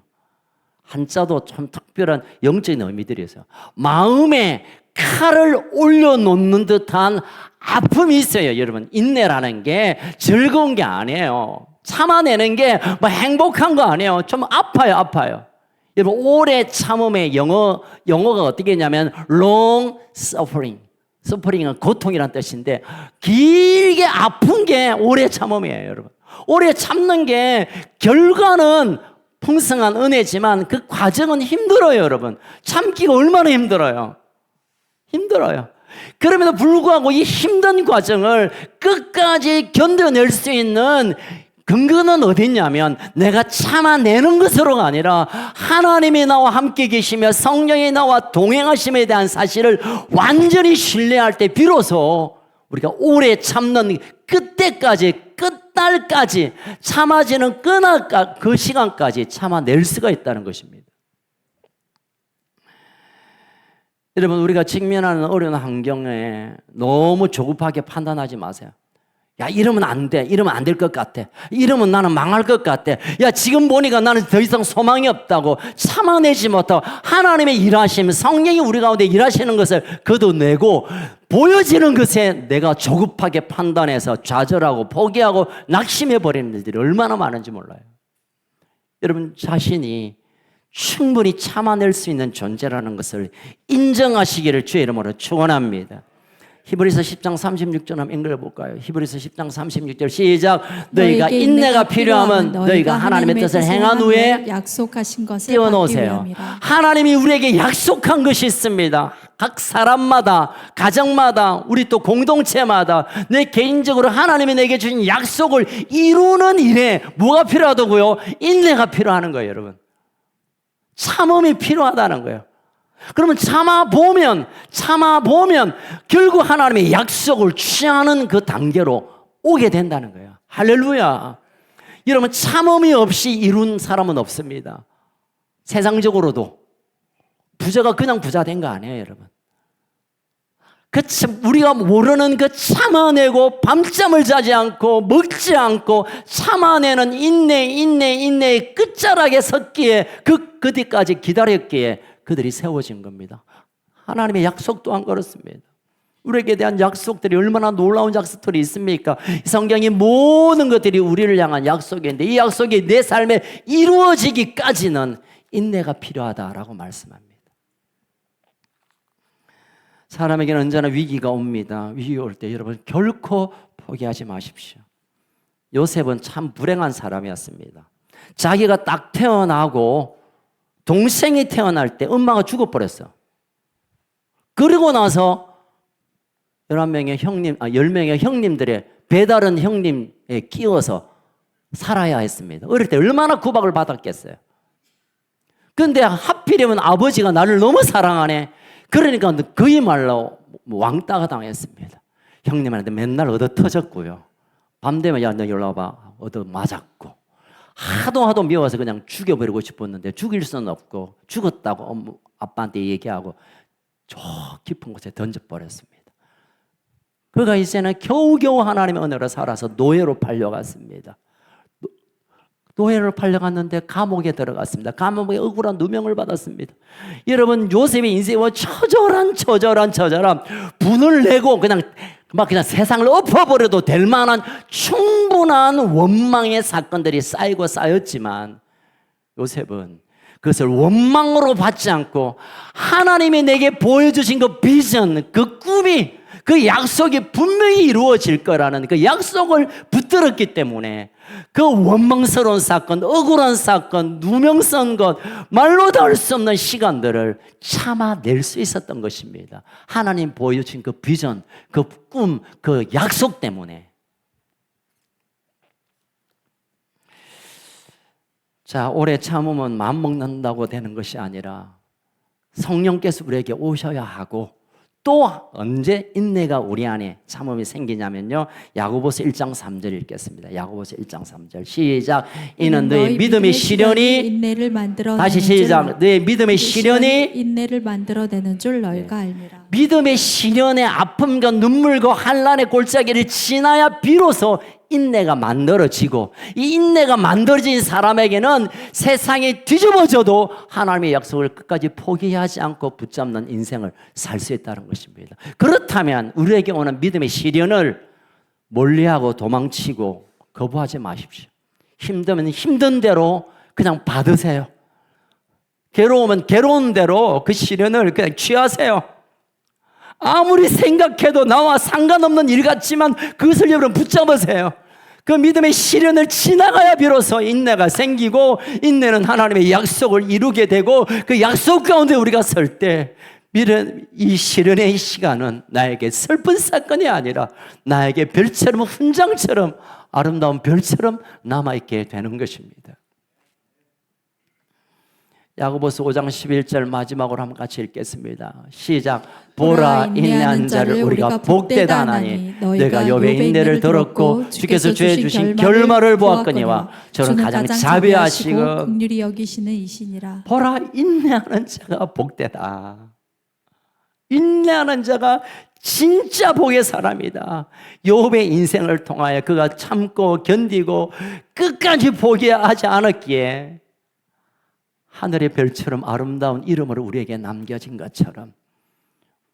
한자도 참 특별한 영적인 의미들이 있어요. 마음에 칼을 올려놓는 듯한 아픔이 있어요. 여러분, 인내라는 게 즐거운 게 아니에요. 참아내는 게 행복한 거 아니에요. 좀 아파요. 여러분, 오래 참음의 영어가 어떻게 했냐면 long suffering. suffering은 고통이란 뜻인데, 길게 아픈 게 오래 참음이에요. 여러분, 오래 참는 게 결과는 풍성한 은혜지만 그 과정은 힘들어요. 여러분, 참기가 얼마나 힘들어요. 그럼에도 불구하고 이 힘든 과정을 끝까지 견뎌낼 수 있는 근거는 어디 있냐면, 내가 참아내는 것으로가 아니라 하나님이 나와 함께 계시며 성령이 나와 동행하심에 대한 사실을 완전히 신뢰할 때 비로소 우리가 오래 참는 끝달까지 참아지는 그 시간까지 참아낼 수가 있다는 것입니다. 여러분, 우리가 직면하는 어려운 환경에 너무 조급하게 판단하지 마세요. 야, 이러면 안 돼. 이러면 안 될 것 같아. 이러면 나는 망할 것 같아. 야, 지금 보니까 나는 더 이상 소망이 없다고 참아내지 못하고 하나님의 일하심, 성령이 우리 가운데 일하시는 것을 거둬내고 보여지는 것에 내가 조급하게 판단해서 좌절하고 포기하고 낙심해버리는 일들이 얼마나 많은지 몰라요. 여러분 자신이 충분히 참아낼 수 있는 존재라는 것을 인정하시기를 주의 이름으로 축원합니다. 히브리서 10장 36절 한번 읽어볼까요? 히브리서 10장 36절 시작. 너희가 인내가 필요하면 너희가 하나님의 뜻을 행한 후에 약속하신 것을 띄워놓으세요. 하나님이 우리에게 약속한 것이 있습니다. 각 사람마다, 가정마다, 우리 또 공동체마다 내 개인적으로 하나님이 내게 주신 약속을 이루는 일에 뭐가 필요하다고요? 인내가 필요하는 거예요, 여러분. 참음이 필요하다는 거예요. 그러면 참아보면 결국 하나님의 약속을 취하는 그 단계로 오게 된다는 거예요. 할렐루야. 여러분 참음이 없이 이룬 사람은 없습니다. 세상적으로도 부자가 그냥 부자 된 거 아니에요, 여러분. 우리가 모르는 그 참아내고 밤잠을 자지 않고 먹지 않고 참아내는 인내의 끝자락에 섰기에 그 뒤까지 기다렸기에 그들이 세워진 겁니다. 하나님의 약속 또한 그렇습니다. 우리에게 대한 약속들이 얼마나 놀라운 약속들이 있습니까? 성경이 모든 것들이 우리를 향한 약속인데 이 약속이 내 삶에 이루어지기까지는 인내가 필요하다라고 말씀합니다. 사람에게는 언제나 위기가 옵니다. 위기가 올 때 여러분 결코 포기하지 마십시오. 요셉은 참 불행한 사람이었습니다. 자기가 딱 태어나고 동생이 태어날 때 엄마가 죽어버렸어. 그리고 나서 10명의 형님들의 배다른 형님에 끼워서 살아야 했습니다. 어릴 때 얼마나 구박을 받았겠어요. 그런데 하필이면 아버지가 나를 너무 사랑하네. 그러니까 그야말로 왕따가 당했습니다. 형님한테 맨날 얻어 터졌고요. 밤 되면 야, 너 일로 와봐. 얻어 맞았고. 하도 미워서 그냥 죽여버리고 싶었는데 죽일 수는 없고 죽었다고 아빠한테 얘기하고 저 깊은 곳에 던져버렸습니다. 그가 이제는 겨우겨우 하나님의 은혜로 살아서 노예로 팔려갔습니다. 노예로 팔려갔는데 감옥에 들어갔습니다. 감옥에 억울한 누명을 받았습니다. 여러분 요셉의 인생은 처절한 분을 내고 그냥 세상을 엎어버려도 될 만한 충분한 원망의 사건들이 쌓였지만 요셉은 그것을 원망으로 받지 않고 하나님이 내게 보여주신 그 비전, 그 꿈이, 그 약속이 분명히 이루어질 거라는 그 약속을 붙들었기 때문에 그 원망스러운 사건, 억울한 사건, 누명 쓴 것, 말로도 할 수 없는 시간들을 참아낼 수 있었던 것입니다. 하나님 보여주신 그 비전, 그 꿈, 그 약속 때문에. 자, 오래 참으면 마음먹는다고 되는 것이 아니라 성령께서 우리에게 오셔야 하고 또 언제 인내가 우리 안에 참음이 생기냐면요. 야고보서 1장 3절 읽겠습니다. 야고보서 1장 3절 시작. 이는 너의 믿음의 시련이 인내를 만들어 다시 시작. 너의 믿음의 시련이 인내를 만들어내는 줄 너희가 알미라. 믿음의 시련의 아픔과 눈물과 환난의 골짜기를 지나야 비로소 인내가 만들어지고 이 인내가 만들어진 사람에게는 세상이 뒤집어져도 하나님의 약속을 끝까지 포기하지 않고 붙잡는 인생을 살 수 있다는 것입니다. 그렇다면 우리에게 오는 믿음의 시련을 멀리하고 도망치고 거부하지 마십시오. 힘들면 힘든 대로 그냥 받으세요. 괴로우면 괴로운 대로 그 시련을 그냥 취하세요. 아무리 생각해도 나와 상관없는 일 같지만 그것을 여러분 붙잡으세요. 그 믿음의 시련을 지나가야 비로소 인내가 생기고 인내는 하나님의 약속을 이루게 되고 그 약속 가운데 우리가 설 때 이 시련의 시간은 나에게 슬픈 사건이 아니라 나에게 별처럼 훈장처럼 아름다운 별처럼 남아있게 되는 것입니다. 야고보서 5장 11절 마지막으로 한번 같이 읽겠습니다. 시작. 보라 인내한 자를 우리가 복되다 하나니 너희가 욥의 인내를 들었고 주께서 주의 주신 결말을 보았거니와 저는 가장 자비하시고 긍휼히 여기시는 이시니라. 보라 인내하는 자가 복되다. 인내하는 자가 진짜 복의 사람이다. 욥의 인생을 통하여 그가 참고 견디고 끝까지 포기하지 않았기에 하늘의 별처럼 아름다운 이름으로 우리에게 남겨진 것처럼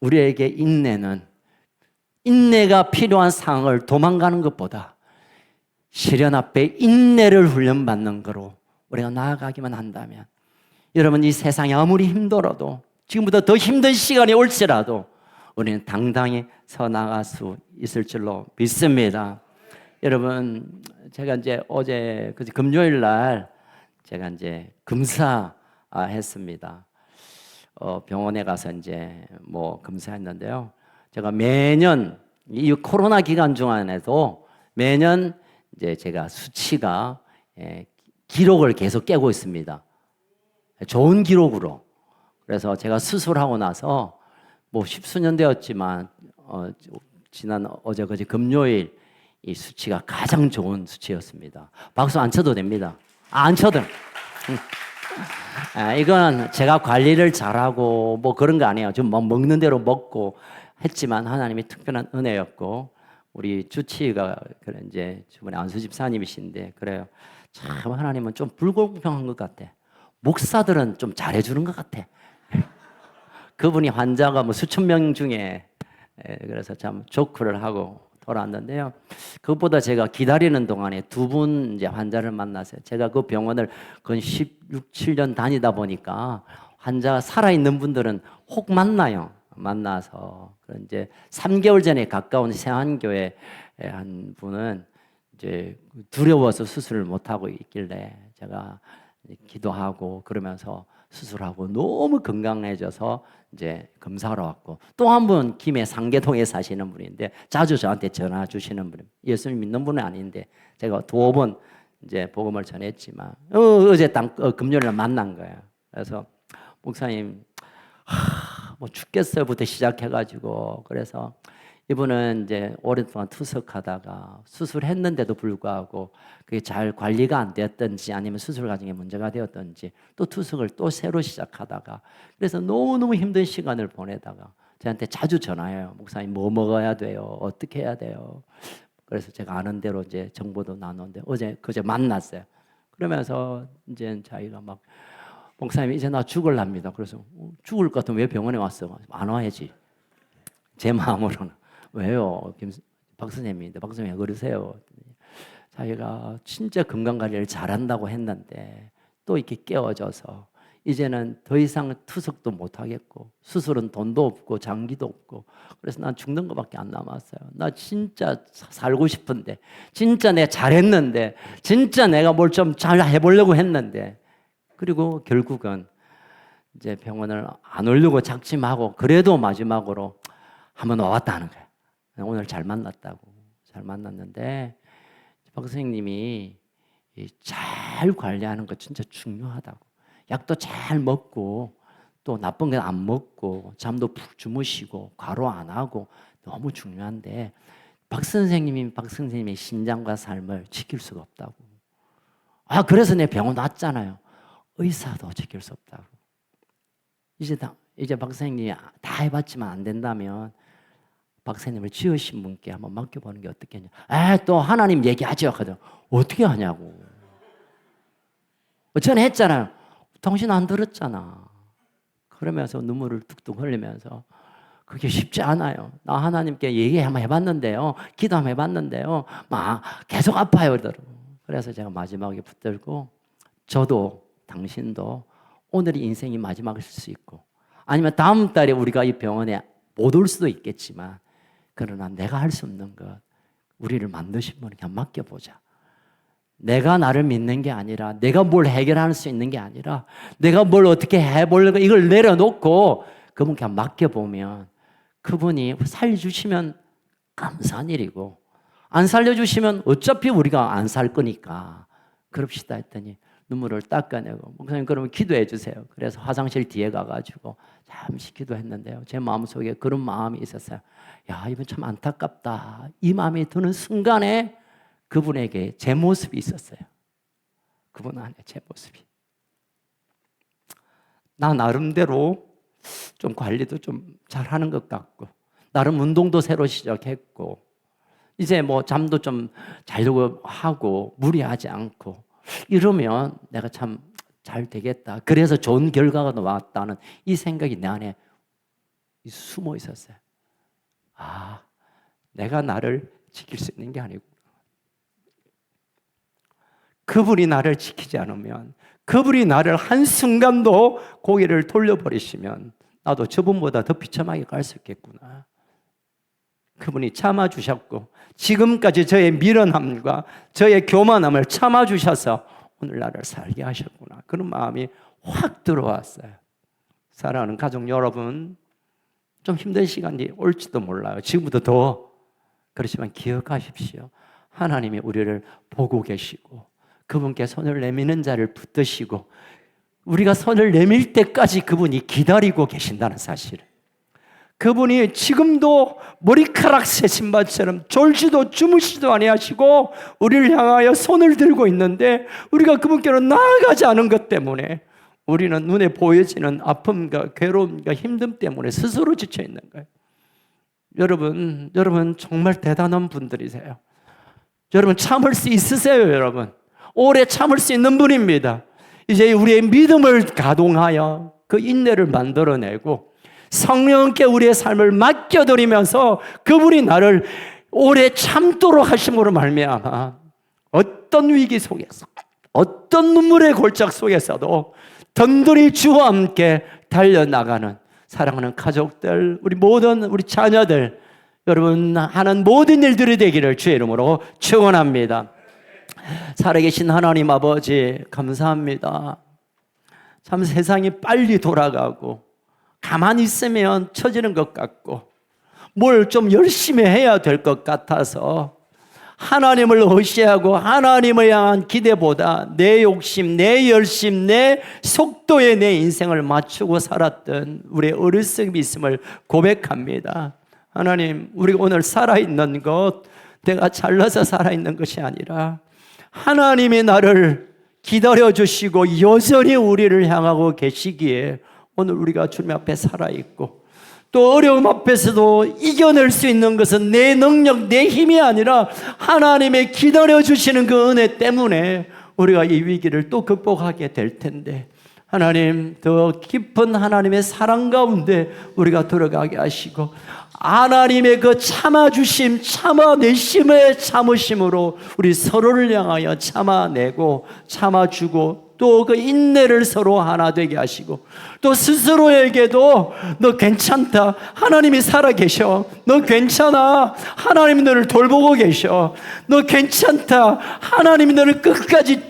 우리에게 인내가 필요한 상황을 도망가는 것보다 시련 앞에 인내를 훈련받는 거로 우리가 나아가기만 한다면, 여러분, 이 세상이 아무리 힘들어도, 지금보다 더 힘든 시간이 올지라도 우리는 당당히 서 나갈 수 있을 줄로 믿습니다. 여러분, 제가 이제 어제 금요일 날 제가 이제 검사했습니다. 병원에 가서 이제 검사했는데요. 제가 매년 이 코로나 기간 중에도 매년 이제 제가 수치가 기록을 계속 깨고 있습니다. 좋은 기록으로. 그래서 제가 수술하고 나서 십수년 되었지만 지난 어제 그제 금요일 이 수치가 가장 좋은 수치였습니다. 박수 안 쳐도 됩니다. 안 쳐도. 이건 제가 관리를 잘하고 그런 거 아니에요. 좀 먹는 대로 먹고 했지만 하나님이 특별한 은혜였고, 우리 주치의가 이제 주변에 안수 집사님이신데 그래요. 참 하나님은 좀 불공평한 것 같아. 목사들은 좀 잘해주는 것 같아. 그분이 환자가 수천 명 중에, 그래서 참 조크를 하고 돌아왔는데요. 그것보다 제가 기다리는 동안에 두 분 이제 환자를 만났어요. 제가 그 병원을 거의 16, 7년 다니다 보니까 환자 살아있는 분들은 혹 만나서 이제 3개월 전에 가까운 세안교회 한 분은 이제 두려워서 수술을 못 하고 있길래 제가 기도하고 그러면서 수술하고 너무 건강해져서 이제 검사하러 왔고, 또 한 분 김해 상계동에 사시는 분인데 자주 저한테 전화 주시는 분입니다. 예수님 믿는 분은 아닌데 제가 2번 이제 복음을 전했지만 어제 금요일에 만난 거예요. 그래서 목사님 죽겠어요부터 시작해가지고, 그래서 이분은 이제 오랫동안 투석하다가 수술했는데도 불구하고 그게 잘 관리가 안 되었던지 아니면 수술 과정에 문제가 되었던지 또 투석을 또 새로 시작하다가, 그래서 너무너무 힘든 시간을 보내다가 저한테 자주 전화해요. 목사님 뭐 먹어야 돼요? 어떻게 해야 돼요? 그래서 제가 아는 대로 이제 정보도 나누는데 그제 만났어요. 그러면서 이제 자기가 목사님 이제 나 죽을랍니다. 그래서 죽을 것 같으면 왜 병원에 왔어? 안 와야지. 제 마음으로는. 왜요? 박 선생님인데 박 선생님 왜 그러세요? 자기가 진짜 건강관리를 잘한다고 했는데 또 이렇게 깨어져서 이제는 더 이상 투석도 못하겠고 수술은 돈도 없고 장기도 없고, 그래서 난 죽는 것밖에 안 남았어요. 나 진짜 살고 싶은데, 진짜 내가 잘했는데, 진짜 내가 뭘 좀 잘 해보려고 했는데, 그리고 결국은 이제 병원을 안 오려고 작심하고 그래도 마지막으로 한번 와왔다는 거예요. 오늘 잘 만났는데 박 선생님이 잘 관리하는 거 진짜 중요하다고. 약도 잘 먹고 또 나쁜 거 안 먹고 잠도 푹 주무시고 과로 안 하고 너무 중요한데 박 선생님의 신장과 삶을 지킬 수가 없다고. 그래서 내 병원 왔잖아요. 의사도 지킬 수 없다고. 이제 박 선생님이 다 해봤지만 안 된다면 박 선생님을 지으신 분께 한번 맡겨보는 게 어떻겠냐. 또 하나님 얘기하죠. 하거든. 어떻게 하냐고. 전에 했잖아요. 당신 안 들었잖아. 그러면서 눈물을 뚝뚝 흘리면서 그게 쉽지 않아요. 나 하나님께 얘기 한번 해봤는데요. 기도 한번 해봤는데요. 계속 아파요. 그러더라고. 그래서 제가 마지막에 붙들고, 저도 당신도 오늘이 인생이 마지막일 수 있고 아니면 다음 달에 우리가 이 병원에 못 올 수도 있겠지만, 그러나 내가 할 수 없는 것, 우리를 만드신 분에게 그냥 맡겨보자. 내가 나를 믿는 게 아니라, 내가 뭘 해결할 수 있는 게 아니라, 내가 뭘 어떻게 해보려고 이걸 내려놓고 그분께 맡겨보면 그분이 살려주시면 감사한 일이고, 안 살려주시면 어차피 우리가 안 살 거니까 그럽시다 했더니 눈물을 닦아내고, 목사님 그러면 기도해 주세요. 그래서 화장실 뒤에 가가지고 잠시 기도했는데요. 제 마음속에 그런 마음이 있었어요. 야, 이분 참 안타깝다. 이 마음이 드는 순간에 그분에게 제 모습이 있었어요. 그분 안에 제 모습이. 나 나름대로 좀 관리도 좀 잘하는 것 같고 나름 운동도 새로 시작했고 이제 뭐 잠도 좀 자려고 하고 무리하지 않고 이러면 내가 참 잘 되겠다. 그래서 좋은 결과가 나왔다는 이 생각이 내 안에 숨어 있었어요. 아, 내가 나를 지킬 수 있는 게 아니고 그분이 나를 지키지 않으면, 그분이 나를 한순간도 고개를 돌려버리시면 나도 저분보다 더 비참하게 갈 수 있겠구나. 그분이 참아주셨고 지금까지 저의 미련함과 저의 교만함을 참아주셔서 오늘 나를 살게 하셨구나. 그런 마음이 확 들어왔어요. 사랑하는 가족 여러분, 좀 힘든 시간이 올지도 몰라요. 지금부터 더. 그렇지만 기억하십시오. 하나님이 우리를 보고 계시고 그분께 손을 내미는 자를 붙드시고 우리가 손을 내밀 때까지 그분이 기다리고 계신다는 사실을, 그분이 지금도 머리카락 새신 밭처럼 졸지도 주무시도 아니하시고 우리를 향하여 손을 들고 있는데 우리가 그분께로 나아가지 않은 것 때문에 우리는 눈에 보여지는 아픔과 괴로움과 힘듦 때문에 스스로 지쳐 있는 거예요. 여러분 정말 대단한 분들이세요. 여러분 참을 수 있으세요. 여러분 오래 참을 수 있는 분입니다. 이제 우리의 믿음을 가동하여 그 인내를 만들어내고 성령께 우리의 삶을 맡겨드리면서 그분이 나를 오래 참도록 하심으로 말미암아 어떤 위기 속에서 어떤 눈물의 골짝 속에서도 든든히 주와 함께 달려나가는 사랑하는 가족들, 우리 모든 우리 자녀들, 여러분 하는 모든 일들이 되기를 주의 이름으로 축원합니다. 살아계신 하나님 아버지 감사합니다. 참 세상이 빨리 돌아가고 가만히 있으면 처지는 것 같고 뭘 좀 열심히 해야 될 것 같아서 하나님을 의시하고 하나님을 향한 기대보다 내 욕심, 내 열심, 내 속도에 내 인생을 맞추고 살았던 우리의 어리석음이 있음을 고백합니다. 하나님, 우리가 오늘 살아있는 것 내가 잘나서 살아있는 것이 아니라 하나님이 나를 기다려주시고 여전히 우리를 향하고 계시기에 오늘 우리가 주님 앞에 살아있고 또 어려움 앞에서도 이겨낼 수 있는 것은 내 능력, 내 힘이 아니라 하나님의 기다려주시는 그 은혜 때문에 우리가 이 위기를 또 극복하게 될 텐데 하나님 더 깊은 하나님의 사랑 가운데 우리가 들어가게 하시고 하나님의 그 참아주심, 참아내심의 참으심으로 우리 서로를 향하여 참아내고 참아주고 또 그 인내를 서로 하나 되게 하시고 또 스스로에게도 너 괜찮다, 하나님이 살아계셔, 너 괜찮아, 하나님이 너를 돌보고 계셔, 너 괜찮다, 하나님이 너를 끝까지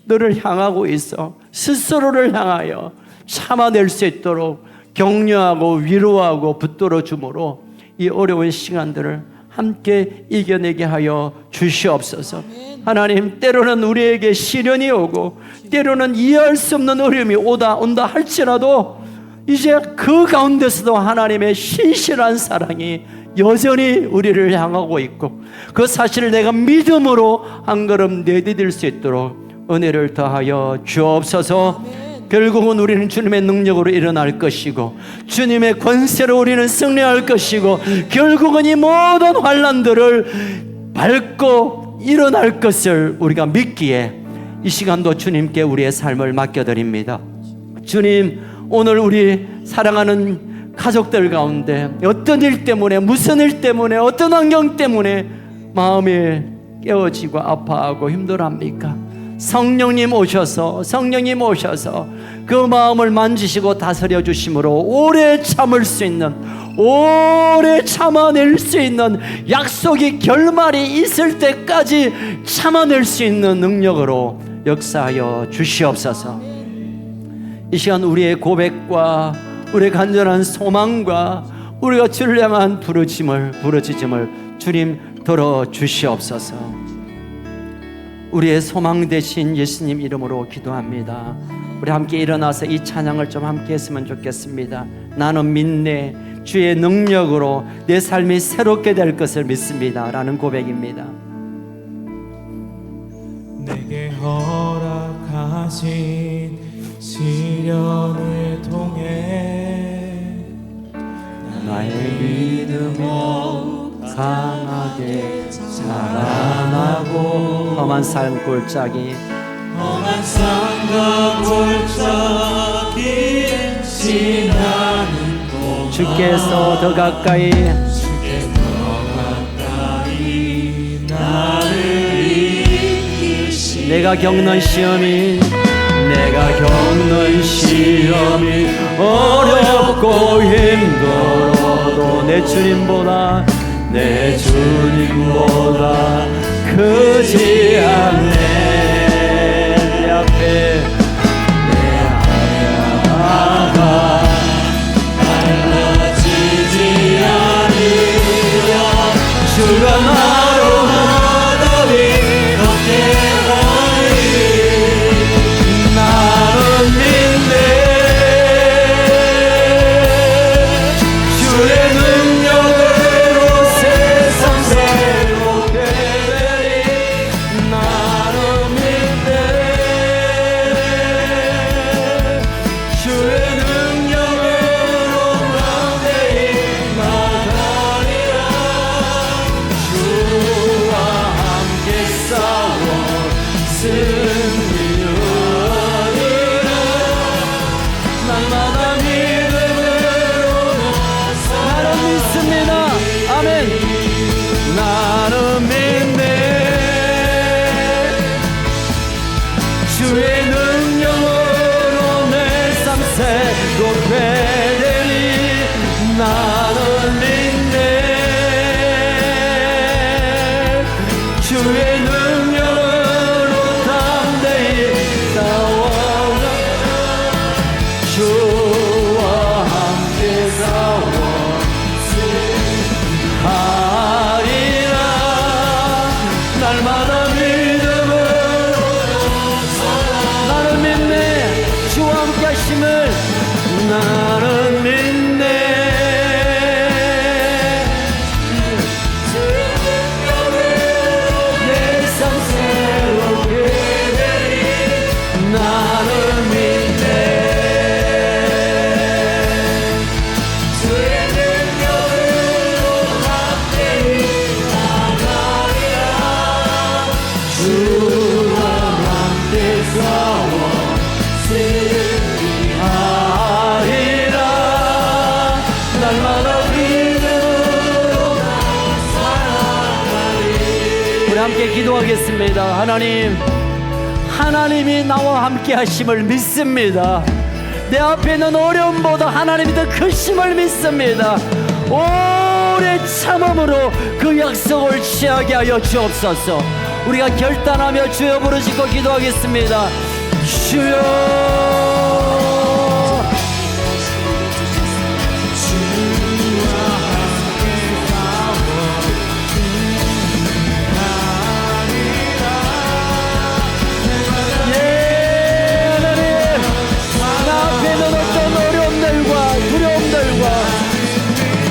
너를 향하고 있어, 스스로를 향하여 참아낼 수 있도록 격려하고 위로하고 붙들어 주므로 이 어려운 시간들을 함께 이겨내게 하여 주시옵소서. 하나님, 때로는 우리에게 시련이 오고 때로는 이해할 수 없는 어려움이 온다 할지라도 이제 그 가운데서도 하나님의 신실한 사랑이 여전히 우리를 향하고 있고 그 사실을 내가 믿음으로 한 걸음 내디딜 수 있도록 은혜를 더하여 주옵소서. 결국은 우리는 주님의 능력으로 일어날 것이고 주님의 권세로 우리는 승리할 것이고 결국은 이 모든 환난들을 밟고 일어날 것을 우리가 믿기에 이 시간도 주님께 우리의 삶을 맡겨드립니다. 주님, 오늘 우리 사랑하는 가족들 가운데 어떤 일 때문에, 무슨 일 때문에, 어떤 환경 때문에 마음이 깨어지고 아파하고 힘들어합니까? 성령님 오셔서 그 마음을 만지시고 다스려 주심으로 오래 참을 수 있는, 오래 참아낼 수 있는, 약속이 결말이 있을 때까지 참아낼 수 있는 능력으로 역사하여 주시옵소서. 이 시간 우리의 고백과 우리의 간절한 소망과 우리가 주를 향한 부르짖음을 주님 들어 주시옵소서. 우리의 소망 되신 예수님 이름으로 기도합니다. 우리 함께 일어나서 이 찬양을 좀 함께 했으면 좋겠습니다. 나는 믿네, 주의 능력으로 내 삶이 새롭게 될 것을 믿습니다 라는 고백입니다. 내게 허락하신 시련을 통해 나의 믿음이 강하게 자라나고 험한 삶 골짜기 험한 삶과 골짜기 지나는 동안 주께서 더 가까이 주께 더 가까이 나를 이끄시네. 내가 겪는 시험이 어렵고 힘들어도 내 주님보다 크지 않네. 내 앞에 달라지지 않으려 주가 나로 하더니 걷게 하리. 나는 믿네. 주의 능력으로 세상 새롭게 되리. 나는 믿네. 주의 능력으로 담대히 나가리라. 주와 함께 싸워 승리하리라. 날마다 믿음으로 나는 믿습니다. 아멘. 나는 믿네. 주의 능력으로 내 삶 새롭게 되리. 나는 믿네. 주의 능력으로 담대히 싸워가 주와 함께 싸워 하리라. 날마다 믿음으로 나는 믿네. 주와 함께 하심을 나는 믿네. 내 삶 새롭게 되리. 나는 믿네. 주의 능력으로 함께 나가리라. 주와 함께 싸워 승리하리라. 날마다 믿음으로 살아가리. 우리 함께 기도하겠습니다. 하나님이 나와 함께 하심을 믿습니다. 내 앞에 있는 어려움보다 하나님이 더 크심을 믿습니다. 오래 참음으로 그 약속을 취하게 하여 주옵소서. 우리가 결단하며 주여 부르짖고 기도하겠습니다. 주여.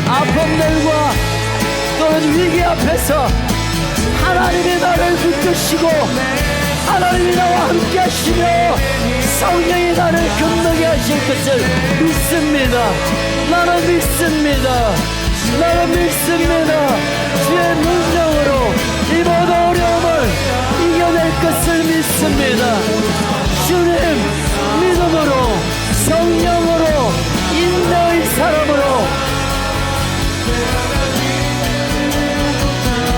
아픔들과 또는 위기 앞에서 하나님이 나를 붙드시고 하나님이 나와 함께 하시며 성령이 나를 건너게 하실 것을 믿습니다. 나는 믿습니다. 주의 능력으로 이 모든 어려움을 이겨낼 것을 믿습니다. 주님 믿음으로 성령으로 인내의 사람으로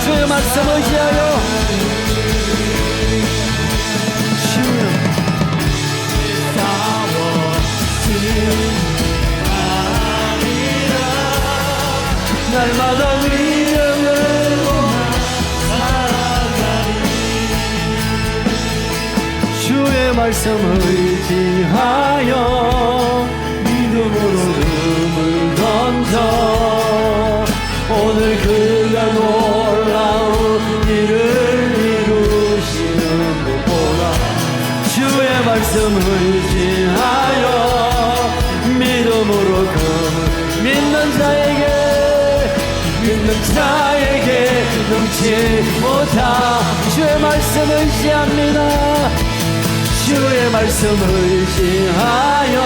주의 말씀 의지하여 주여 날마다 믿음으로 주의 말씀 의지하여 믿음으로 눈을 던져 오늘 그가 놀라운 일을 이루시는 것 보라. 주의 말씀 의지하여 믿음으로 믿는 자에게 능치 못하. 주의 말씀 의지합니다. 주의 말씀 의지하여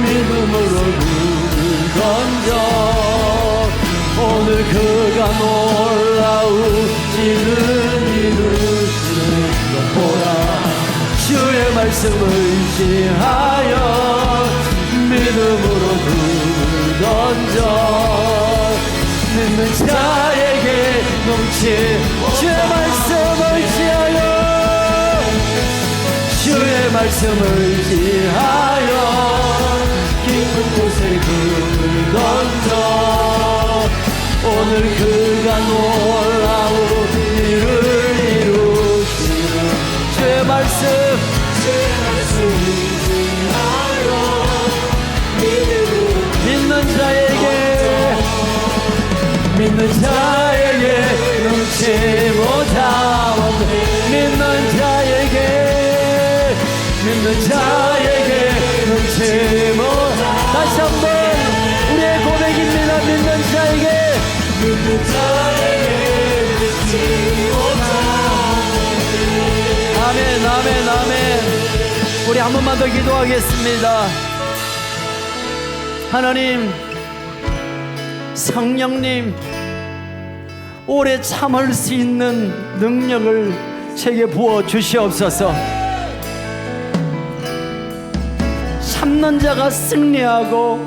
믿음으로 눈을 던져 오늘 그가 놀라우시는 일을 보라 주의 말씀을 의지하여 믿음으로 눈을 던져 믿는 자에게 넘치 주의 말씀을 의지하여 주의 말씀을 의지하여 깊은 곳에 금을 던져 오늘 그가 놀라운 일을 이루시는 주의 말씀 의지하여 믿는 자에게 넘치 못하고 믿는 자에게 넘치 못 다시 한번 우리의 고백입니다. 믿는 자에게 넘치 못하고 아멘 아멘 아멘. 우리 한 번만 더 기도하겠습니다. 하나님 성령님 오래 참을 수 있는 능력을 제게 부어 주시옵소서. 참는 자가 승리하고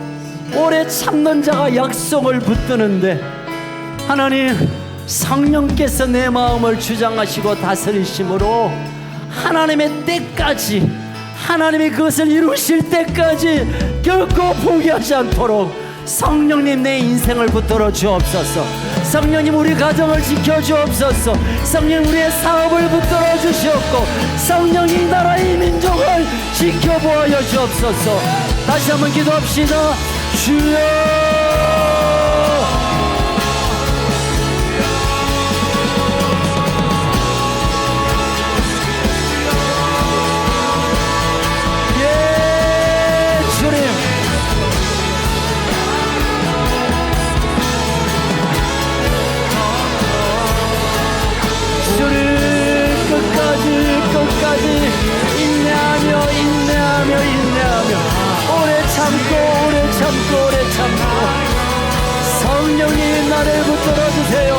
오래 참는 자가 약속을 붙드는데 하나님 성령께서 내 마음을 주장하시고 다스리심으로 하나님의 때까지 하나님이 그것을 이루실 때까지 결코 포기하지 않도록 성령님 내 인생을 붙들어 주옵소서. 성령님 우리 가정을 지켜 주옵소서. 성령님 우리의 사업을 붙들어 주시옵고 성령님 나라의 민족을 지켜보아 주옵소서. 다시 한번 기도합시다. 주여 끝까지 인내하며 오래 참고 성령님 나를 붙들어 주세요.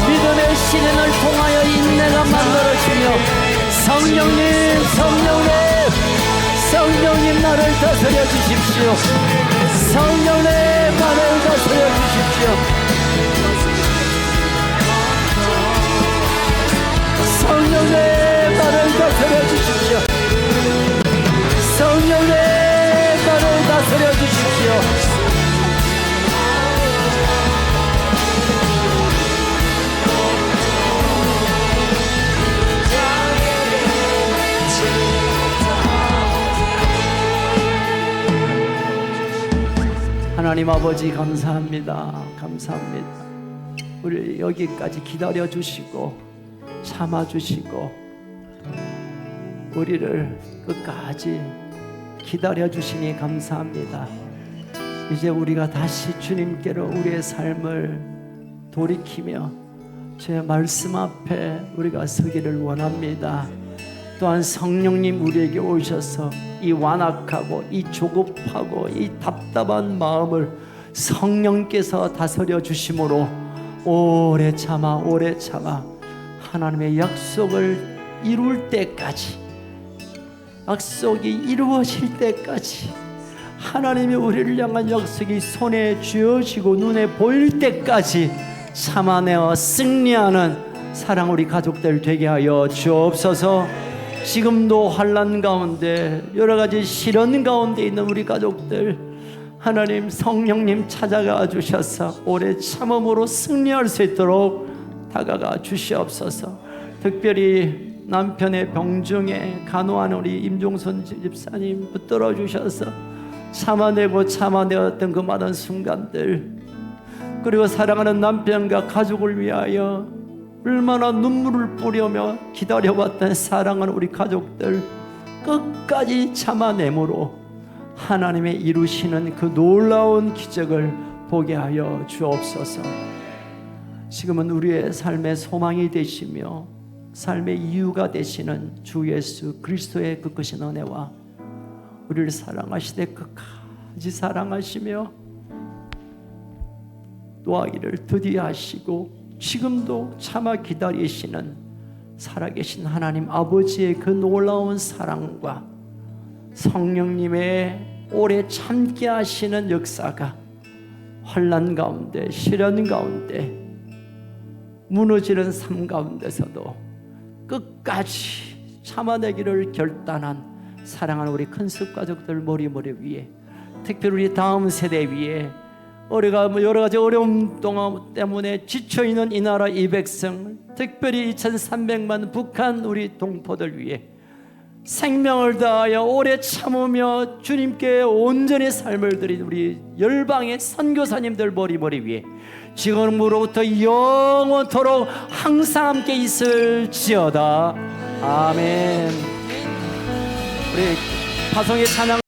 믿음의 시련을 통하여 인내가 만들어지며 성령님 나를 다스려 주십시오. 성령님 나를 다스려 주십시오. 성령님 나를 다스려 주십시오. 성령님 나를 다스려 주십시오. 하나님 아버지 감사합니다. 우리 여기까지 기다려 주시고 참아주시고 우리를 끝까지 기다려주시니 감사합니다. 이제 우리가 다시 주님께로 우리의 삶을 돌이키며 제 말씀 앞에 우리가 서기를 원합니다. 또한 성령님 우리에게 오셔서 이 완악하고 이 조급하고 이 답답한 마음을 성령께서 다스려 주심으로 오래 참아 하나님의 약속을 이룰 때까지 약속이 이루어질 때까지 하나님이 우리를 향한 약속이 손에 쥐어지고 눈에 보일 때까지 참아내어 승리하는 사랑 우리 가족들 되게 하여 주옵소서. 지금도 환난 가운데 여러 가지 시련 가운데 있는 우리 가족들 하나님 성령님 찾아가 주셔서 오래 참음으로 승리할 수 있도록 다가가 주시옵소서. 특별히 남편의 병중에 간호하는 우리 임종선 집사님 붙들어 주셔서 참아내었던 그 많은 순간들, 그리고 사랑하는 남편과 가족을 위하여 얼마나 눈물을 뿌리며 기다려왔던 사랑하는 우리 가족들 끝까지 참아내므로 하나님의 이루시는 그 놀라운 기적을 보게 하여 주옵소서. 지금은 우리의 삶의 소망이 되시며 삶의 이유가 되시는 주 예수 그리스도의 그 크신 은혜와 우리를 사랑하시되 끝까지 사랑하시며 인도하기를 드디어 하시고 지금도 참아 기다리시는 살아계신 하나님 아버지의 그 놀라운 사랑과 성령님의 오래 참게 하시는 역사가 환난 가운데, 시련 가운데, 무너지는 삶 가운데서도 끝까지 참아내기를 결단한 사랑하는 우리 큰숙 가족들 머리 위에, 특별히 우리 다음 세대 위에 우리가 여러 가지 어려움 때문에 지쳐있는 이 나라 이 백성, 특별히 2300만 북한 우리 동포들 위해 생명을 다하여 오래 참으며 주님께 온전히 삶을 드린 우리 열방의 선교사님들 머리 위에 지금으로부터 영원토록 항상 함께 있을지어다. 아멘. 우리 파송의 찬양